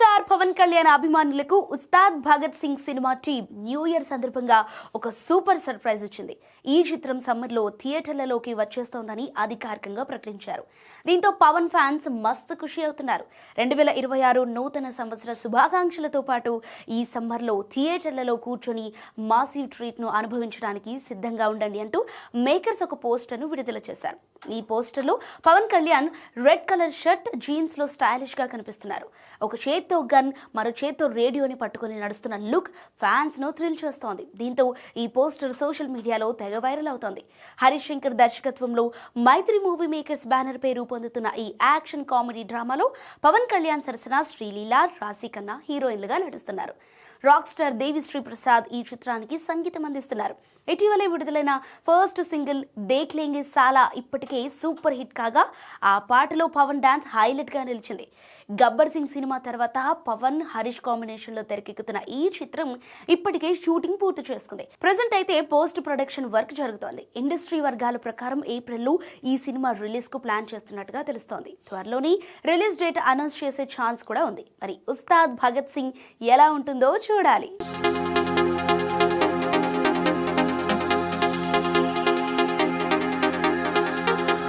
Star Pawan Kalyan అభిమానులకు Ustaad Bhagat Singh cinema team new year సందర్భంగా ఒక సూపర్ సర్ప్రైజ్ ఇచ్చింది. ఈ చిత్రం సమ్మర్లో థియేటర్లలోకి వచ్చేస్తోందని అధికారికంగా ప్రకటించారు. దీంతో పవన్ ఫ్యాన్స్ మస్తు ఖుషి అవుతున్నారు. 2026 నూతన సంవత్సర శుభాకాంక్షలతో పాటు ఈ సమ్మర్లో థియేటర్లలో కూర్చొని మాసివ్ ట్రీట్ ను అనుభవించడానికి సిద్ధంగా ఉండండి అంటూ మేకర్స్ ఒక పోస్టర్ను విడుదల చేశారు. ఈ పోస్టర్లో Pawan Kalyan red colour shirt, jeans లో స్టైలిష్ గా కనిపిస్తున్నారు. ఒక చేత్తో గన్, మరో చేత్తో రేడియోని పట్టుకుని నడుస్తున్న లుక్ ఫ్యాన్స్ ను థ్రిల్ చేస్తోంది. దీంతో ఈ పోస్టర్ సోషల్ మీడియాలో తెగ వైరల్ అవుతోంది. హరీష్ శంకర్ దర్శకత్వంలో మైత్రి మూవీ మేకర్స్ బ్యానర్ పై రూపొందుతున్న ఈ యాక్షన్ కామెడీ డ్రామాలో పవన్ కళ్యాణ్ సరసన శ్రీలీల, రాశి ఖన్నా హీరోయిన్లుగా నటిస్తున్నారు. రాక్ స్టార్ దేవిశ్రీ ప్రసాద్ ఈ చిత్రానికి సంగీతం అందిస్తున్నారు. ఇటీవలే విడుదలైన ఫస్ట్ సింగిల్ దేఖ్ లేంగే సాలా ఇప్పటికే సూపర్ హిట్ కాగా ఆ పాటలో పవన్ డాన్స్ హైలైట్ గా నిలిచింది. గబ్బర్ సింగ్ సినిమా తర్వాత పవన్, హరీష్ కాంబినేషన్ లో తెరకెక్కుతున్న ఈ చిత్రం ఇప్పటికే షూటింగ్ పూర్తి చేసుకుంది. ప్రెజెంట్ అయితే పోస్ట్ ప్రొడక్షన్ వర్క్ జరుగుతోంది. ఇండస్ట్రీ వర్గాల ప్రకారం ఏప్రిల్లో ఈ సినిమా రిలీజ్ కు ప్లాన్ చేస్తున్నట్టుగా తెలుస్తోంది. త్వరలోనే రిలీజ్ డేట్ అనౌన్స్ చేసే ఛాన్స్ కూడా ఉంది. మరి ఉస్తాద్ భగత్ సింగ్ ఎలా ఉంటుందో చూడాలి.